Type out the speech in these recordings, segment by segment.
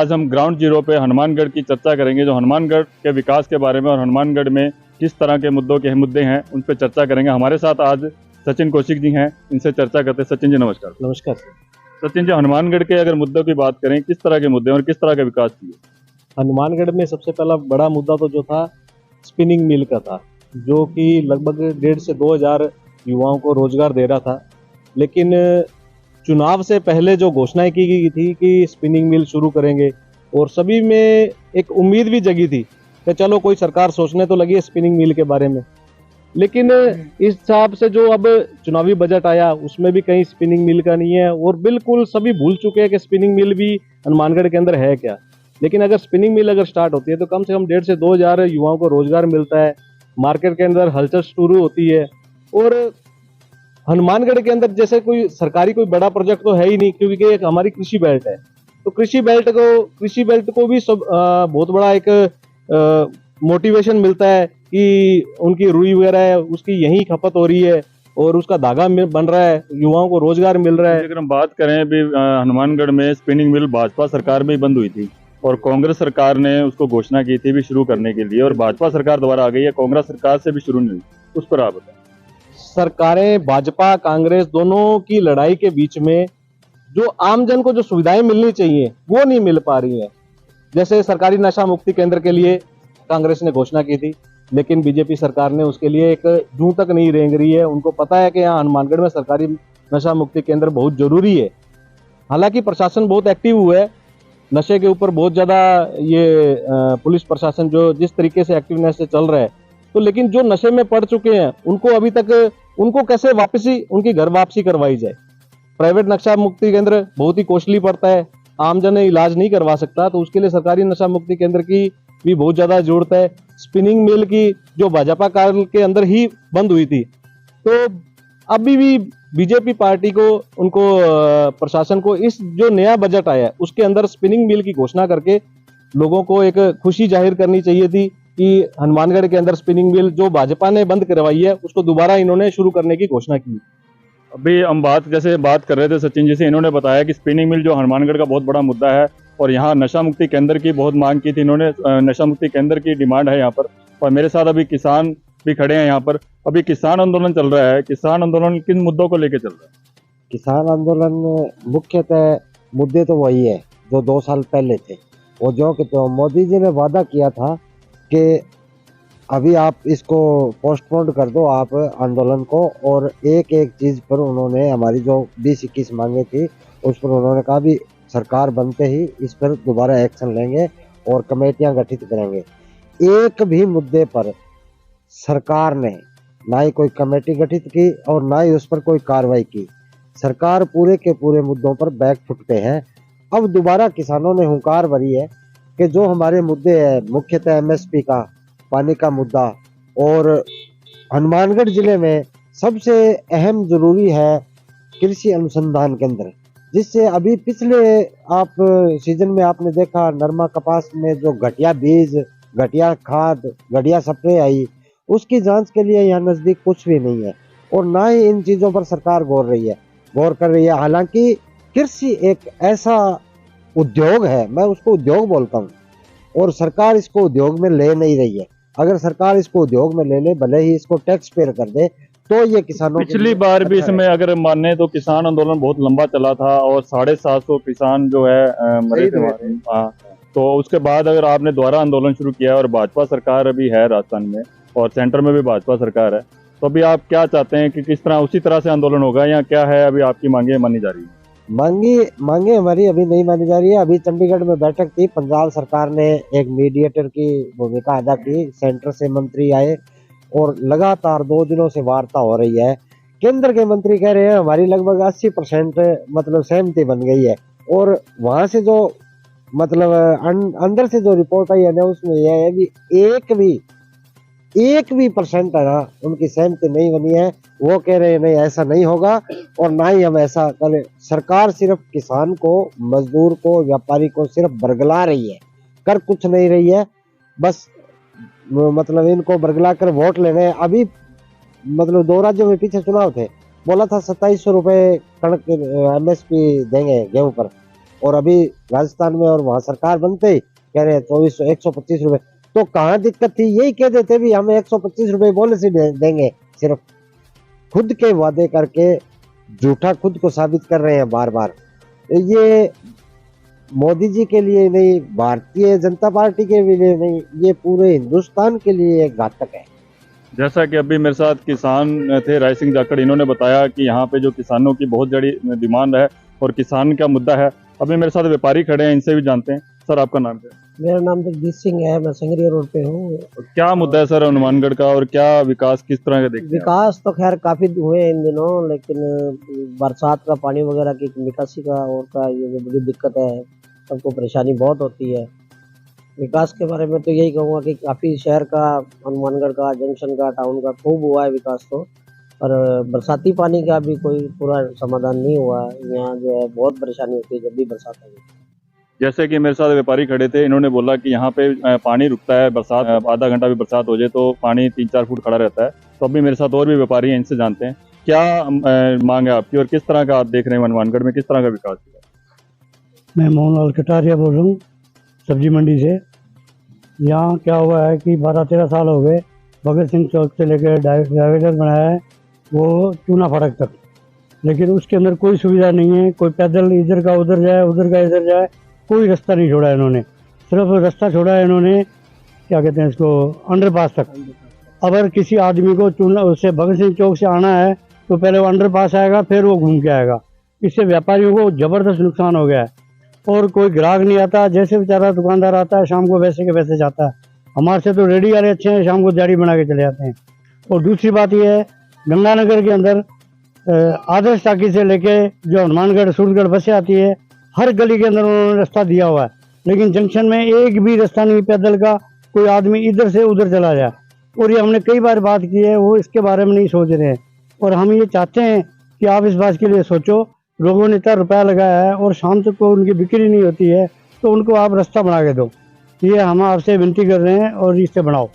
आज हम ground zero पे हनुमानगढ़ की चर्चा करेंगे, जो हनुमानगढ़ के विकास के बारे में और हनुमानगढ़ में किस तरह के मुद्दे हैं उन पर चर्चा करेंगे। हमारे साथ आज सचिन कौशिक जी हैं, इनसे चर्चा करते हैं। सचिन जी नमस्कार। नमस्कार सर। सचिन जी, हनुमानगढ़ के अगर मुद्दों की बात करें, किस तरह के मुद्दे और किस तरह का विकास किए? हनुमानगढ़ में सबसे पहला बड़ा मुद्दा तो जो था स्पिनिंग मिल का था, जो कि लगभग 1.5 से 2,000 युवाओं को रोजगार दे रहा था। लेकिन चुनाव से पहले जो घोषणाएं की गई थी कि स्पिनिंग मिल शुरू करेंगे, और सभी में एक उम्मीद भी जगी थी कि चलो कोई सरकार सोचने तो लगी है स्पिनिंग मिल के बारे में। लेकिन इस हिसाब से जो अब चुनावी बजट आया उसमें भी कहीं स्पिनिंग मिल का नहीं है, और बिल्कुल सभी भूल चुके हैं कि स्पिनिंग मिल भी हनुमानगढ़ के अंदर है क्या। लेकिन अगर स्पिनिंग मिल अगर स्टार्ट होती है तो कम से कम 1.5 से 2,000 युवाओं को रोजगार मिलता है, मार्केट के अंदर हलचल शुरू होती है। और हनुमानगढ़ के अंदर जैसे कोई सरकारी कोई बड़ा प्रोजेक्ट तो है ही नहीं, क्योंकि एक हमारी कृषि बेल्ट है, तो कृषि बेल्ट को भी सब बहुत बड़ा एक मोटिवेशन मिलता है कि उनकी रुई वगैरह है उसकी यहीं खपत हो रही है और उसका धागा बन रहा है, युवाओं को रोजगार मिल रहा है। अगर हम बात करें, अभी हनुमानगढ़ में स्पिनिंग मिल भाजपा सरकार में ही बंद हुई थी और कांग्रेस सरकार ने उसको घोषणा की थी भी शुरू करने के लिए, और भाजपा सरकार दोबारा आ गई है, कांग्रेस सरकार से भी शुरू नहीं हुई, उस पर आप बताएं। सरकारें भाजपा कांग्रेस दोनों की लड़ाई के बीच में जो आमजन को जो सुविधाएं मिलनी चाहिए वो नहीं मिल पा रही है। जैसे सरकारी नशा मुक्ति केंद्र के लिए कांग्रेस ने घोषणा की थी, लेकिन बीजेपी सरकार ने उसके लिए एक जूं तक नहीं रेंग रही है। उनको पता है कि यहाँ हनुमानगढ़ में सरकारी नशा मुक्ति केंद्र बहुत जरूरी है। हालांकि प्रशासन बहुत एक्टिव हुआ है नशे के ऊपर, बहुत ज्यादा ये पुलिस प्रशासन जो जिस तरीके से एक्टिवनेस से चल रहा है, तो लेकिन जो नशे में पड़ चुके हैं उनको अभी तक उनको कैसे वापसी उनकी घर वापसी करवाई जाए। प्राइवेट नशा मुक्ति केंद्र बहुत ही कॉस्टली पड़ता है, आमजन इलाज नहीं करवा सकता, तो उसके लिए सरकारी नशा मुक्ति केंद्र की भी बहुत ज्यादा जरूरत है। स्पिनिंग मिल की जो भाजपा काल के अंदर ही बंद हुई थी, तो अभी भी बीजेपी पार्टी को उनको प्रशासन को इस जो नया बजट आया है उसके अंदर स्पिनिंग मिल की घोषणा करके लोगों को एक खुशी जाहिर करनी चाहिए थी कि हनुमानगढ़ के अंदर स्पिनिंग मिल जो भाजपा ने बंद करवाई है उसको दोबारा इन्होंने शुरू करने की घोषणा की। अभी हम बात कर रहे थे सचिन जी से, इन्होंने बताया कि स्पिनिंग मिल जो हनुमानगढ़ का बहुत बड़ा मुद्दा है और यहाँ नशा मुक्ति केंद्र की बहुत मांग की थी इन्होंने, नशा मुक्ति केंद्र की डिमांड है यहाँ पर। और मेरे साथ अभी किसान भी खड़े हैं यहाँ पर। अभी किसान आंदोलन चल रहा है, किसान आंदोलन किन मुद्दों को लेकर चल रहा है? किसान आंदोलन मुख्यतः मुद्दे तो वही है जो 2 साल पहले थे, और जो कि तो मोदी जी ने वादा किया था कि अभी आप इसको पोस्टपोन कर दो आप आंदोलन को, और एक एक चीज़ पर उन्होंने हमारी जो 20-21 मांगे थी उस पर उन्होंने कहा भी सरकार बनते ही इस पर दोबारा एक्शन लेंगे और कमेटियां गठित करेंगे। एक भी मुद्दे पर सरकार ने ना ही कोई कमेटी गठित की और ना ही उस पर कोई कार्रवाई की। सरकार पूरे के पूरे मुद्दों पर बैक फुटते हैं। अब दोबारा किसानों ने हुंकार भरी है कि जो हमारे मुद्दे हैं मुख्यतः एमएसपी का, पानी का मुद्दा, और हनुमानगढ़ जिले में सबसे अहम जरूरी है कृषि अनुसंधान केंद्र, जिससे अभी पिछले आप सीजन में आपने देखा नरमा कपास में जो घटिया बीज, घटिया खाद, घटिया स्प्रे आई, उसकी जांच के लिए यहाँ नजदीक कुछ भी नहीं है, और ना ही इन चीजों पर सरकार गौर कर रही है। हालांकि कृषि एक ऐसा उद्योग है, मैं उसको उद्योग बोलता हूँ, और सरकार इसको उद्योग में ले नहीं रही है। अगर सरकार इसको उद्योग में ले ले, भले ही इसको टैक्स पेयर कर दे, तो ये किसानों पिछली बार भी इसमें अगर माने तो किसान आंदोलन बहुत लंबा चला था और 750 किसान जो है मरे थे। हाँ, तो उसके बाद अगर आपने दोबारा आंदोलन शुरू किया और भाजपा सरकार अभी है राजस्थान में और सेंटर में भी भाजपा सरकार है, तो अभी आप क्या चाहते हैं कि किस तरह उसी तरह से आंदोलन होगा या क्या है? अभी आपकी मांगे मानी जा रही है? मांगे हमारी अभी नहीं मानी जा रही है। अभी चंडीगढ़ में बैठक थी, पंजाब सरकार ने एक मीडिएटर की भूमिका अदा की, सेंटर से मंत्री आए और लगातार 2 दिनों से वार्ता हो रही है। केंद्र के मंत्री कह रहे हैं हमारी लगभग 80% मतलब सहमति बन गई है, और वहां से जो मतलब अंदर से जो रिपोर्ट आई है ना उसमें यह है कि एक भी परसेंट है ना उनकी सहमति नहीं बनी है। वो कह रहे हैं नहीं ऐसा नहीं होगा और ना ही हम ऐसा करें। सरकार सिर्फ किसान को, मजदूर को, व्यापारी को सिर्फ बरगला रही है, कर कुछ नहीं रही है। बस मतलब इनको बरगला कर वोट लेने। अभी मतलब 2 राज्यों में पीछे चुनाव थे, बोला था 2700 रुपये कणक MSP देंगे गेहूं पर, और अभी राजस्थान में और वहाँ सरकार बनते ही कह रहे हैं 2400 125 रुपए। तो कहाँ दिक्कत थी? यही कह देते भी हमें 125 रुपए पॉलिसी देंगे। सिर्फ खुद के वादे करके झूठा खुद को साबित कर रहे हैं बार बार। ये मोदी जी के लिए नहीं, भारतीय जनता पार्टी के लिए नहीं, ये पूरे हिंदुस्तान के लिए एक घातक है। जैसा कि अभी मेरे साथ किसान थे राय सिंह जाखड़, इन्होंने बताया कि यहाँ पे जो किसानों की बहुत बड़ी डिमांड है और किसान का मुद्दा है। अभी मेरे साथ व्यापारी खड़े हैं, इनसे भी जानते हैं। सर, आपका नाम क्या है? मेरा नाम जगदीश सिंह है, मैं संगरिया रोड पे हूँ। क्या मुद्दा है सर हनुमानगढ़ का, और क्या विकास किस तरह का देखते हैं? विकास तो खैर काफी हुए हैं इन दिनों, लेकिन बरसात का पानी वगैरह की निकासी का और का ये जो बड़ी दिक्कत है, सबको परेशानी बहुत होती है। विकास के बारे में तो यही कहूँगा कि काफी शहर का, हनुमानगढ़ का, जंक्शन का, टाउन का खूब हुआ है विकास तो, पर बरसाती पानी का भी कोई पूरा समाधान नहीं हुआ। यहाँ जो है बहुत परेशानी होती है जब भी बरसात आती है। जैसे कि मेरे साथ व्यापारी खड़े थे, इन्होंने बोला कि यहाँ पे पानी रुकता है, बरसात आधा घंटा भी बरसात हो जाए तो पानी 3-4 फुट खड़ा रहता है। तो अभी मेरे साथ और भी व्यापारी हैं, इनसे जानते हैं क्या मांग है आपकी और किस तरह का आप देख रहे हैं हनुमानगढ़ में किस तरह का विकास हुआ? मैं मोहनलाल कटारिया बोल रहा हूँ सब्जी मंडी से। यहाँ क्या हुआ है कि 12-13 साल हो गए, भगत सिंह चौक से लेकर डाइवर्टर बनाया है वो चूना फाटक तक, लेकिन उसके अंदर कोई सुविधा नहीं है। कोई पैदल इधर का उधर जाए, उधर का इधर जाए, कोई रास्ता नहीं छोड़ा है इन्होंने। सिर्फ रास्ता छोड़ा है इन्होंने, क्या कहते हैं इसको, अंडरपास तक। अगर किसी आदमी को चूना उससे भगत सिंह चौक से आना है तो पहले वो अंडरपास आएगा, फिर वो घूम के आएगा। इससे व्यापारियों को ज़बरदस्त नुकसान हो गया है और कोई ग्राहक नहीं आता। जैसे बेचारा दुकानदार आता है शाम को वैसे के वैसे जाता है। हमारे से तो रेडी वाले अच्छे हैं, शाम को दिहाड़ी बना के चले जाते हैं। और दूसरी बात यह है, गंगानगर के अंदर आदर्श टाकी से लेके जो हनुमानगढ़ सूरतगढ़ बसें आती है, हर गली के अंदर उन्होंने रास्ता दिया हुआ है, लेकिन जंक्शन में एक भी रास्ता नहीं पैदल का, कोई आदमी इधर से उधर चला जाए। और ये हमने कई बार बात की है, वो इसके बारे में नहीं सोच रहे हैं। और हम ये चाहते हैं कि आप इस बात के लिए सोचो। लोगों ने इतना रुपया लगाया है और शाम तक को उनकी बिक्री नहीं होती है, तो उनको आप रास्ता बना के दो। ये हम आपसे विनती कर रहे हैं और इससे बनाओ।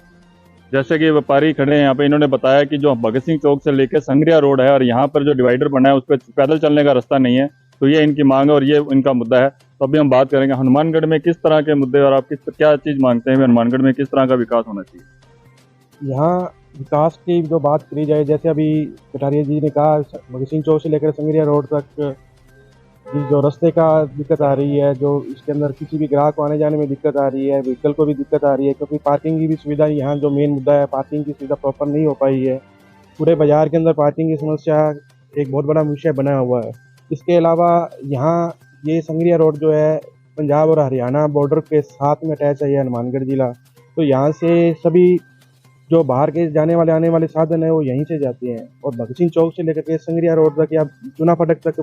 जैसे कि व्यापारी खड़े हैं यहाँ पे, इन्होंने बताया कि जो भगत सिंह चौक से लेकर संगरिया रोड है और यहाँ पर जो डिवाइडर बना है उस पर पैदल चलने का रास्ता नहीं है, तो ये इनकी मांग है और ये इनका मुद्दा है। तो अभी हम बात करेंगे हनुमानगढ़ में किस तरह के मुद्दे और आप क्या चीज़ मांगते हैं हनुमानगढ़ में किस तरह का विकास होना चाहिए? यहाँ विकास की जो बात करी जाए, जैसे अभी कटारिया जी ने कहा, भगत सिंह चौक से लेकर संगरिया रोड तक जो रास्ते का दिक्कत आ रही है, जो इसके अंदर किसी भी ग्राहक को आने जाने में दिक्कत आ रही है, व्हीकल को भी दिक्कत आ रही है, क्योंकि पार्किंग की भी सुविधा, यहाँ जो मेन मुद्दा है पार्किंग की सुविधा प्रॉपर नहीं हो पाई है। पूरे बाजार के अंदर पार्किंग की समस्या एक बहुत बड़ा विषय बना हुआ है। इसके अलावा यहाँ ये संगरिया रोड जो है पंजाब और हरियाणा बॉर्डर के साथ में अटैच है, ये हनुमानगढ़ जिला। तो यहाँ से सभी जो बाहर के जाने वाले आने वाले साधन है वो यहीं से जाते हैं। और भगत सिंह चौक से लेकर के संगरिया रोड तक या चूना फाटक तक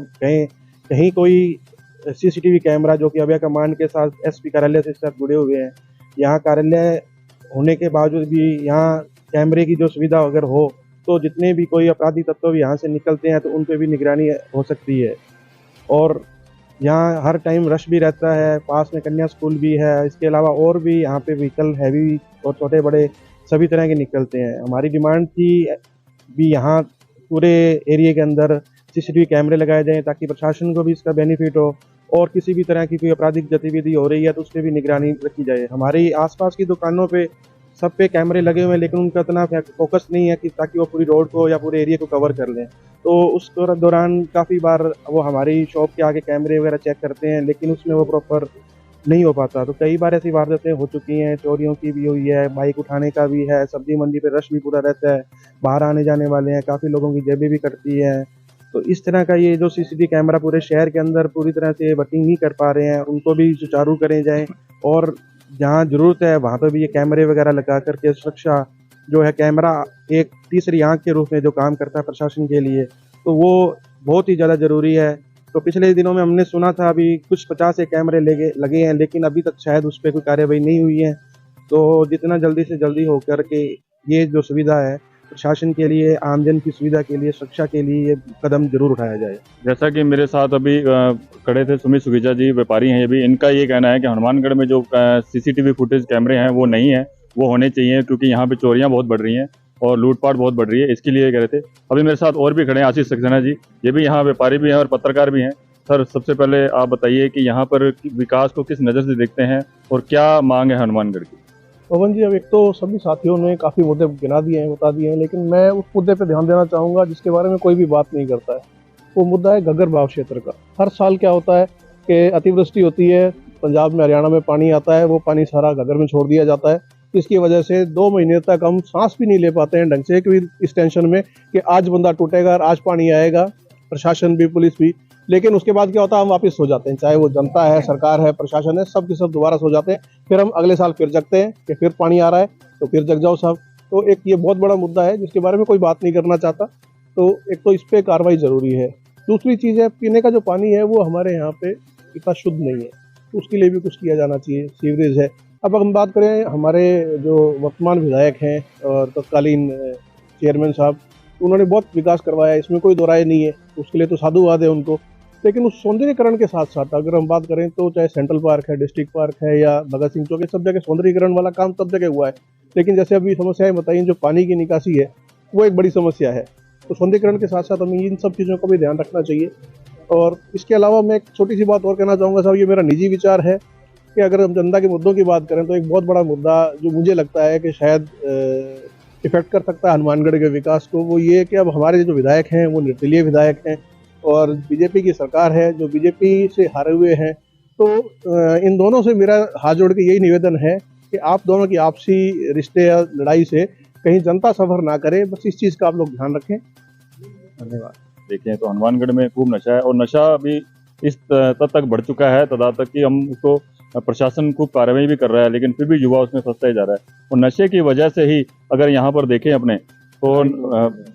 कहीं कोई सीसीटीवी कैमरा, जो कि अभय कमांड के साथ एसपी कार्यालय से साथ जुड़े हुए हैं, यहाँ कार्यालय होने के बावजूद भी यहाँ कैमरे की जो सुविधा अगर हो तो जितने भी कोई अपराधी तत्व भी यहाँ से निकलते हैं तो उन पर भी निगरानी हो सकती है। और यहाँ हर टाइम रश भी रहता है, पास में कन्या स्कूल भी है। इसके अलावा और भी यहाँ पे व्हीकल हैवी और छोटे बड़े सभी तरह के निकलते हैं। हमारी डिमांड थी भी यहाँ पूरे एरिया के अंदर सीसीटीवी कैमरे लगाए जाएं ताकि प्रशासन को भी इसका बेनिफिट हो, और किसी भी तरह की कोई आपराधिक गतिविधि हो रही है तो उस पर भी निगरानी रखी जाए। हमारी आसपास की दुकानों पे सब पे कैमरे लगे हुए हैं, लेकिन उनका इतना फोकस नहीं है कि ताकि वो पूरी रोड को या पूरे एरिया को कवर कर लें। तो उस दौरान काफ़ी बार वो हमारी शॉप के आगे कैमरे वगैरह चेक करते हैं, लेकिन उसमें वो प्रॉपर नहीं हो पाता। तो कई बार ऐसी वारदातें हो चुकी हैं, चोरियों की भी हुई है, बाइक उठाने का भी है। सब्जी मंडी पे रश भी पूरा रहता है, बाहर आने जाने वाले हैं, काफ़ी लोगों की जेबें भी कटती हैं। तो इस तरह का ये जो सीसीटीवी कैमरा पूरे शहर के अंदर पूरी तरह से वर्किंग नहीं कर पा रहे हैं, उनको भी सुचारू करें जाएँ। और जहाँ ज़रूरत है वहाँ पर भी ये कैमरे वगैरह लगा करके सुरक्षा जो है, कैमरा एक तीसरी आंख के रूप में जो काम करता है प्रशासन के लिए, तो वो बहुत ही ज़्यादा ज़रूरी है। तो पिछले दिनों में हमने सुना था अभी कुछ 50 कैमरे लगे हैं, लेकिन अभी तक शायद उस पर कोई कार्रवाई नहीं हुई है। तो जितना जल्दी से जल्दी हो करके ये जो सुविधा है प्रशासन के लिए, आमजन की सुविधा के लिए, सुरक्षा के लिए ये कदम जरूर उठाया जाए। जैसा कि मेरे साथ अभी खड़े थे सुमित सुगीजा जी, व्यापारी हैं ये भी, इनका ये कहना है कि हनुमानगढ़ में जो सीसीटीवी फुटेज कैमरे हैं वो नहीं है, वो होने चाहिए, क्योंकि यहाँ पे चोरियाँ बहुत बढ़ रही हैं और लूटपाट बहुत बढ़ रही है, इसके लिए कह रहे थे। अभी मेरे साथ और भी खड़े हैं आशीष सक्सेना जी, ये भी यहाँ व्यापारी भी हैं और पत्रकार भी हैं। सर सबसे पहले आप बताइए कि यहाँ पर विकास को किस नज़र से देखते हैं और क्या मांग है हनुमानगढ़ की। पवन जी, अब एक तो सभी साथियों ने काफ़ी मुद्दे गिना दिए हैं, बता दिए हैं, लेकिन मैं उस मुद्दे पे ध्यान देना चाहूँगा जिसके बारे में कोई भी बात नहीं करता है। वो मुद्दा है घग्गर बाव क्षेत्र का। हर साल क्या होता है कि अतिवृष्टि होती है, पंजाब में हरियाणा में पानी आता है, वो पानी सारा घग्गर में छोड़ दिया जाता है। इसकी वजह से 2 महीने तक हम सांस भी नहीं ले पाते हैं ढंग से, क्योंकि इस टेंशन में कि आज बंदा टूटेगा और आज पानी आएगा, प्रशासन भी, पुलिस भी। लेकिन उसके बाद क्या होता है, हम वापस सो जाते हैं, चाहे वो जनता है, सरकार है, प्रशासन है, सब के सब दोबारा सो जाते हैं। फिर हम अगले साल फिर जगते हैं कि फिर पानी आ रहा है तो फिर जग जाओ सब। तो एक ये बहुत बड़ा मुद्दा है जिसके बारे में कोई बात नहीं करना चाहता। तो एक तो इस पे कार्रवाई ज़रूरी है। दूसरी चीज़ है, पीने का जो पानी है वो हमारे यहाँ पे इतना शुद्ध नहीं है, तो उसके लिए भी कुछ किया जाना चाहिए। सीवरेज है। अब हम बात करें, हमारे जो वर्तमान विधायक हैं और तत्कालीन चेयरमैन साहब, उन्होंने बहुत विकास करवाया है, इसमें कोई दो राय नहीं है, उसके लिए तो साधुवाद है उनको। लेकिन उस सौंदर्यीकरण के साथ साथ अगर हम बात करें तो चाहे सेंट्रल पार्क है, डिस्ट्रिक्ट पार्क है या भगत सिंह चौक, सब जगह सौंदर्यीकरण वाला काम सब जगह हुआ है। लेकिन जैसे अभी समस्याएं बताई, जो पानी की निकासी है वो एक बड़ी समस्या है। तो सौंदर्यीकरण के साथ साथ हमें इन सब चीज़ों का भी ध्यान रखना चाहिए। और इसके अलावा मैं एक छोटी सी बात और कहना चाहूँगा साहब, ये मेरा निजी विचार है कि अगर हम जनता के मुद्दों की बात करें तो एक बहुत बड़ा मुद्दा जो मुझे लगता है कि शायद इफेक्ट कर सकता है हनुमानगढ़ के विकास को, वो ये कि अब हमारे जो विधायक हैं वो निर्दलीय विधायक हैं और बीजेपी की सरकार है जो बीजेपी से हारे हुए हैं। तो इन दोनों से मेरा हाथ जोड़ के यही निवेदन है कि आप दोनों की आपसी रिश्ते या लड़ाई से कहीं जनता सफ़र ना करे, बस इस चीज़ का आप लोग ध्यान रखें। धन्यवाद। देखें तो हनुमानगढ़ में खूब नशा है और नशा भी इस तद तक बढ़ चुका है, तदा तक कि हम उसको प्रशासन खूब कार्रवाई भी कर रहा है, लेकिन फिर भी युवा उसमें फंसता ही जा रहा है। और नशे की वजह से ही अगर यहाँ पर देखें अपने तो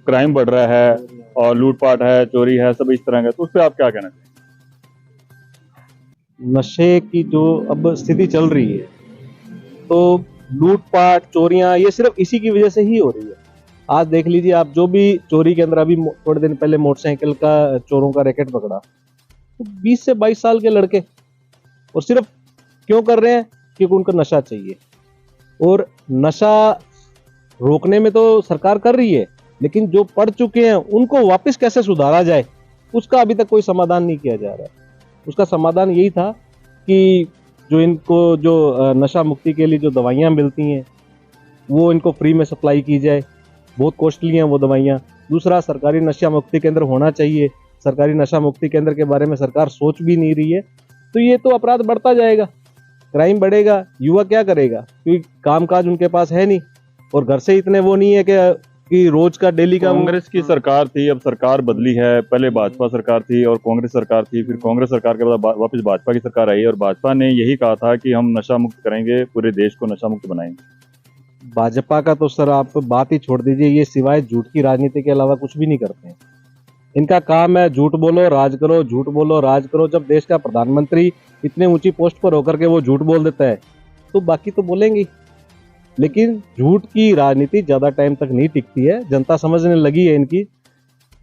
क्राइम बढ़ रहा है और लूटपाट है, चोरी है, सब इस तरह का। तो उस पर आप क्या कहना चाहिए? नशे की जो अब स्थिति चल रही है, तो लूटपाट, चोरियां, ये सिर्फ इसी की वजह से ही हो रही है। आज देख लीजिए आप, जो भी चोरी के अंदर, अभी थोड़े दिन पहले मोटरसाइकिल का चोरों का रैकेट पकड़ा, तो 20 से 22 साल के लड़के, और सिर्फ क्यों कर रहे हैं? क्योंकि उनको नशा चाहिए। और नशा रोकने में तो सरकार कर रही है, लेकिन जो पढ़ चुके हैं उनको वापस कैसे सुधारा जाए, उसका अभी तक कोई समाधान नहीं किया जा रहा है। उसका समाधान यही था कि जो इनको जो नशा मुक्ति के लिए जो दवाइयाँ मिलती हैं वो इनको फ्री में सप्लाई की जाए। बहुत कॉस्टली हैं वो दवाइयाँ। दूसरा, सरकारी नशा मुक्ति केंद्र होना चाहिए। सरकारी नशा मुक्ति केंद्र के बारे में सरकार सोच भी नहीं रही है। तो ये तो अपराध बढ़ता जाएगा, क्राइम बढ़ेगा, युवा क्या करेगा? क्योंकि कामकाज उनके पास है नहीं और घर से इतने वो नहीं है कि रोज का डेली का। कांग्रेस की सरकार थी, अब सरकार बदली है। पहले भाजपा सरकार थी और कांग्रेस सरकार थी, फिर कांग्रेस सरकार के बाद वापस भाजपा की सरकार आई और भाजपा ने यही कहा था कि हम नशा मुक्त करेंगे, पूरे देश को नशा मुक्त बनाएंगे। भाजपा का तो सर आप बात ही छोड़ दीजिए, ये सिवाय झूठ की राजनीति के अलावा कुछ भी नहीं करते हैं। इनका काम है झूठ बोलो राज करो, झूठ बोलो राज करो। जब देश का प्रधानमंत्री इतने ऊंची पोस्ट पर होकर के वो झूठ बोल देता है तो बाकी तो बोलेंगे। लेकिन झूठ की राजनीति ज्यादा टाइम तक नहीं टिकती है, जनता समझने लगी है इनकी।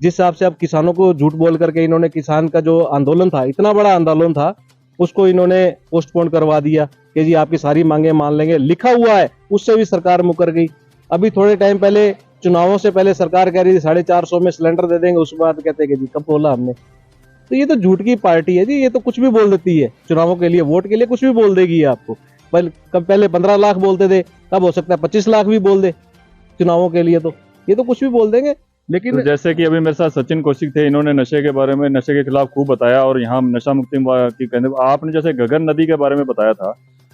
जिस हिसाब से अब किसानों को झूठ बोल करके इन्होंने किसान का जो आंदोलन था, इतना बड़ा आंदोलन था, उसको इन्होंने पोस्टपोन करवा दिया कि जी आपकी सारी मांगे मान लेंगे। लिखा हुआ है, उससे भी सरकार मुकर गई। अभी थोड़े टाइम पहले, चुनावों से पहले, सरकार कह रही थी 450 में सिलेंडर दे देंगे, उसके बाद कहते हैं कि जी कब बोला हमने। तो ये तो झूठ की पार्टी है जी, ये तो कुछ भी बोल देती है। चुनावों के लिए, वोट के लिए कुछ भी बोल देगी आपको। पहले 15 लाख बोलते थे, कब हो सकता है 25 लाख भी बोल दे चुनावों के लिए। तो ये तो कुछ भी बोल देंगे। लेकिन तो जैसे कि अभी मेरे साथ सचिन कौशिक थे, इन्होंने नशे के बारे में, नशे के खिलाफ खूब बताया और यहाँ नशा मुक्ति की कहने, आपने जैसे घग्गर नदी के बारे में बताया था,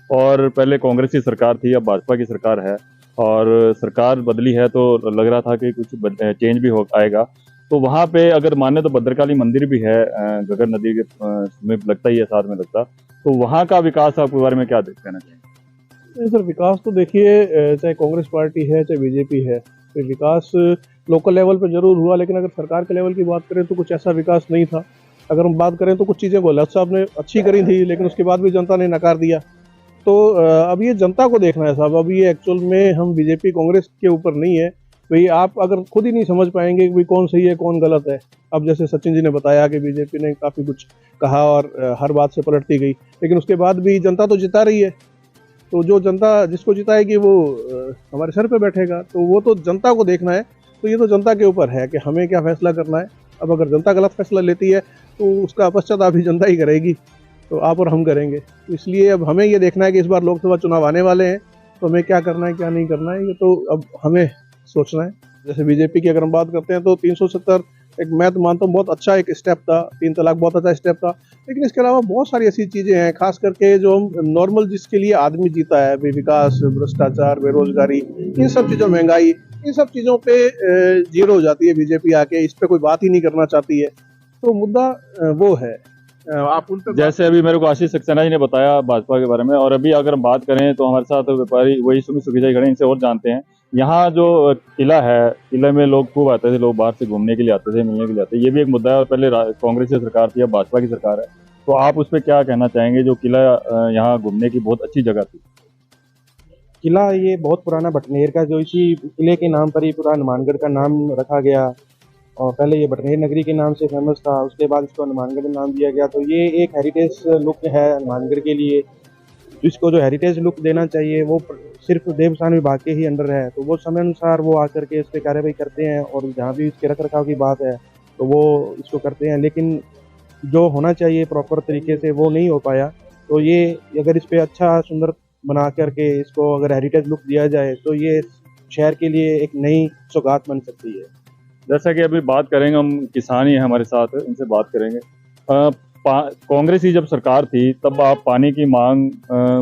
और पहले कांग्रेस की सरकार थी, अब भाजपा की सरकार है और सरकार बदली है, तो लग रहा था कि कुछ चेंज भी हो आएगा। तो वहाँ पे अगर माने तो भद्रकाली मंदिर भी है, घग्गर नदी के समीप लगता ही है, साथ में लगता। तो वहाँ का विकास आपके बारे में क्या कहना चाहिए? सर, विकास तो देखिए, चाहे कांग्रेस पार्टी है चाहे बीजेपी है, तो विकास लोकल लेवल पे जरूर हुआ, लेकिन अगर सरकार के लेवल की बात करें तो कुछ ऐसा विकास नहीं था। अगर हम बात करें तो कुछ चीज़ें गहलोत साहब ने अच्छी करी थी, लेकिन उसके बाद भी जनता ने नकार दिया। तो अब ये जनता को देखना है साहब। अब ये एक्चुअल में हम बीजेपी कांग्रेस के ऊपर नहीं है भाई। आप अगर खुद ही नहीं समझ पाएंगे कि भाई कौन सही है कौन गलत है। अब जैसे सचिन जी ने बताया कि बीजेपी ने काफ़ी कुछ कहा और हर बात से पलटती गई, लेकिन उसके बाद भी जनता तो जिता रही है। तो जो जनता जिसको जिताएगी वो हमारे सर पे बैठेगा, तो वो तो जनता को देखना है। तो ये तो जनता के ऊपर है कि हमें क्या फैसला करना है। अब अगर जनता गलत फैसला लेती है तो उसका पश्चाताप भी जनता ही करेगी, तो आप और हम करेंगे। तो इसलिए अब हमें ये देखना है कि इस बार लोकसभा चुनाव आने वाले हैं, तो हमें क्या करना है क्या नहीं करना है, ये तो अब हमें सोचना है। जैसे बीजेपी की अगर हम बात करते हैं तो 370 एक, मैं तो मानता हूँ बहुत अच्छा एक स्टेप था, 3 तलाक बहुत अच्छा स्टेप था, लेकिन इसके अलावा बहुत सारी ऐसी चीज़ें हैं, खास करके जो हम नॉर्मल जिसके लिए आदमी जीता है, विकास, भ्रष्टाचार, बेरोजगारी, इन सब चीज़ों, महंगाई, इन सब चीज़ों पे जीरो हो जाती है बीजेपी आके, इस पे कोई बात ही नहीं करना चाहती है। तो मुद्दा वो है। आप उन पे जैसे अभी मेरे को आशीष सक्सेना जी ने बताया भाजपा के बारे में, और अभी अगर हम बात करें तो हमारे साथ व्यापारी वही सुमित सुखीजा जी खड़े हैं, इनसे और जानते हैं। यहाँ जो किला है, किले में लोग खूब आते थे, लोग बाहर से घूमने के लिए आते थे, मिलने के लिए आते थे, ये भी एक मुद्दा है। और पहले कांग्रेस की सरकार थी, अब भाजपा की सरकार है, तो आप उस पर क्या कहना चाहेंगे? जो किला यहाँ घूमने की बहुत अच्छी जगह थी। किला ये बहुत पुराना बटनेर का, जो इसी किले के नाम पर ही पूरा हनुमानगढ़ का नाम रखा गया, और पहले ये बटनेर नगरी के नाम से फेमस था, उसके बाद इसको हनुमानगढ़ नाम दिया गया। तो ये एक हेरिटेज लुक है हनुमानगढ़ के लिए, इसको जो हेरिटेज लुक देना चाहिए वो सिर्फ देवस्थान विभाग के ही अंडर है। तो वो समय अनुसार वो आकर के इस पर कार्रवाई करते हैं, और जहाँ भी इसके रख रखाव की बात है तो वो इसको करते हैं, लेकिन जो होना चाहिए प्रॉपर तरीके से वो नहीं हो पाया। तो ये अगर इस पर अच्छा सुंदर बना करके इसको अगर हेरिटेज लुक दिया जाए तो ये शहर के लिए एक नई सौगात बन सकती है। जैसा कि अभी बात करेंगे, हम किसान ही हैं हमारे साथ, इनसे बात करेंगे। कांग्रेस की जब सरकार थी तब आप पानी की मांग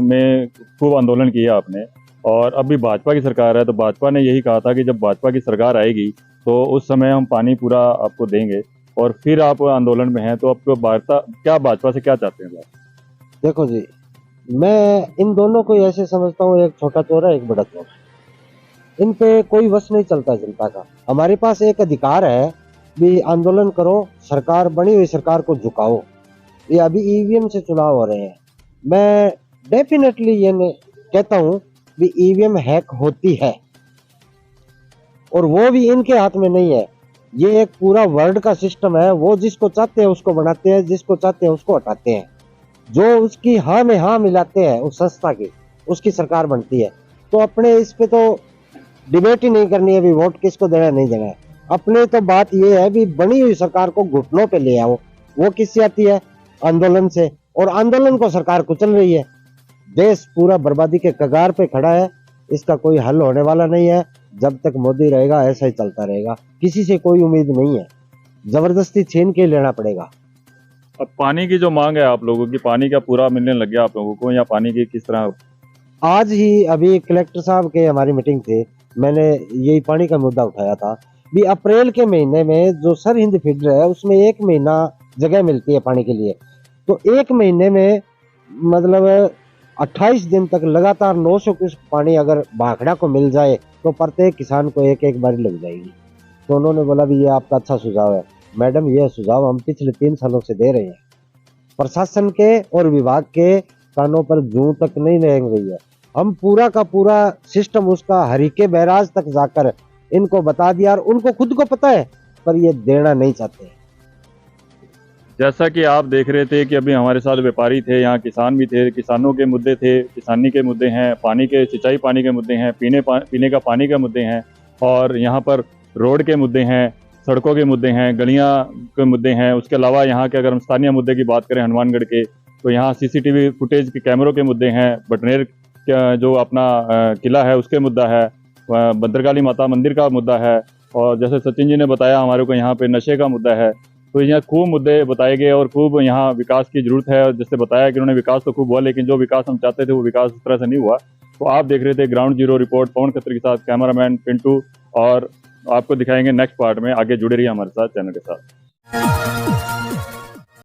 में खूब आंदोलन किया आपने, और अभी भाजपा की सरकार है तो भाजपा ने यही कहा था कि जब भाजपा की सरकार आएगी तो उस समय हम पानी पूरा आपको देंगे, और फिर आप आंदोलन में हैं। तो आपको वार्ता क्या, भाजपा से क्या चाहते हैं? देखो जी, मैं इन दोनों को ऐसे समझता हूँ, एक छोटा चोर है एक बड़ा चोर है, इन पे कोई वश नहीं चलता जनता का। हमारे पास एक अधिकार है भी आंदोलन करो, सरकार, बनी हुई सरकार को झुकाओ। ये अभी ईवीएम से चुनाव हो रहे हैं, मैं डेफिनेटली ये कहता हूँ भी ईवीएम हैक होती है, और वो भी इनके हाथ में नहीं है। ये एक पूरा वर्ल्ड का सिस्टम है, वो जिसको चाहते हैं उसको बनाते हैं, जिसको चाहते हैं उसको हटाते हैं। जो उसकी हाँ में हाँ मिलाते हैं उस संस्था की, उसकी सरकार बनती है। तो अपने इस पे तो डिबेट ही नहीं करनी है भी वोट किसको देना नहीं देना है। अपने तो बात ये है भी बनी हुई सरकार को घुटनों पे ले आओ। वो किससे आती है? आंदोलन से, और आंदोलन को सरकार कुचल रही है। देश पूरा बर्बादी के कगार पे खड़ा है, इसका कोई हल होने वाला नहीं है। जब तक मोदी रहेगा ऐसा ही चलता रहेगा, किसी से कोई उम्मीद नहीं है, जबरदस्ती छीन के लेना पड़ेगा। अब पानी की जो मांग है आप लोगों की, पानी का पूरा मिलने लग गया आप लोगों को, या पानी की किस तरह? आज ही अभी कलेक्टर साहब के हमारी मीटिंग थी, मैंने यही पानी का मुद्दा उठाया था भी अप्रैल के महीने में जो सरहिंद फीडर है उसमें 1 महीना जगह मिलती है पानी के लिए। तो 1 महीने में मतलब 28 दिन तक लगातार 900 क्यूसेक पानी अगर भाखड़ा को मिल जाए तो प्रत्येक किसान को एक बारी लग जाएगी। तो उन्होंने बोला भी ये आपका अच्छा सुझाव है। मैडम, यह सुझाव हम पिछले 3 सालों से दे रहे हैं, प्रशासन के और विभाग के कानों पर जूं तक नहीं रेंग रही है। हम पूरा का पूरा सिस्टम उसका हरीके बैराज तक जाकर इनको बता दिया, और उनको खुद को पता है पर ये देना नहीं चाहते। जैसा कि आप देख रहे थे कि अभी हमारे साथ व्यापारी थे, यहाँ किसान भी थे, किसानों के मुद्दे थे, किसानी के मुद्दे हैं, पानी के, सिंचाई पानी के मुद्दे हैं, पीने का पानी के मुद्दे हैं, और यहाँ पर रोड के मुद्दे हैं, सड़कों के मुद्दे हैं, गलियाँ के मुद्दे हैं। उसके अलावा यहाँ के अगर हम स्थानीय मुद्दे की बात करें हनुमानगढ़ के, तो यहाँ CCTV फुटेज के कैमरों के मुद्दे हैं, बटनेर जो अपना किला है उसके मुद्दा है, भद्रकाली माता मंदिर का मुद्दा है, और जैसे सचिन जी ने बताया हमारे को यहाँ पे नशे का मुद्दा है। तो यहाँ खूब मुद्दे बताए गए, और खूब यहाँ विकास की जरूरत है। और जैसे बताया कि उन्होंने विकास तो खूब हुआ, लेकिन जो विकास हम चाहते थे वो विकास इस तरह से नहीं हुआ। तो आप देख रहे थे ग्राउंड जीरो रिपोर्ट पवन खत्री के साथ, कैमरामैन पिंटू, और आपको दिखाएंगे नेक्स्ट पार्ट में। आगे जुड़े रहिए हमारे साथ, चैनल के साथ।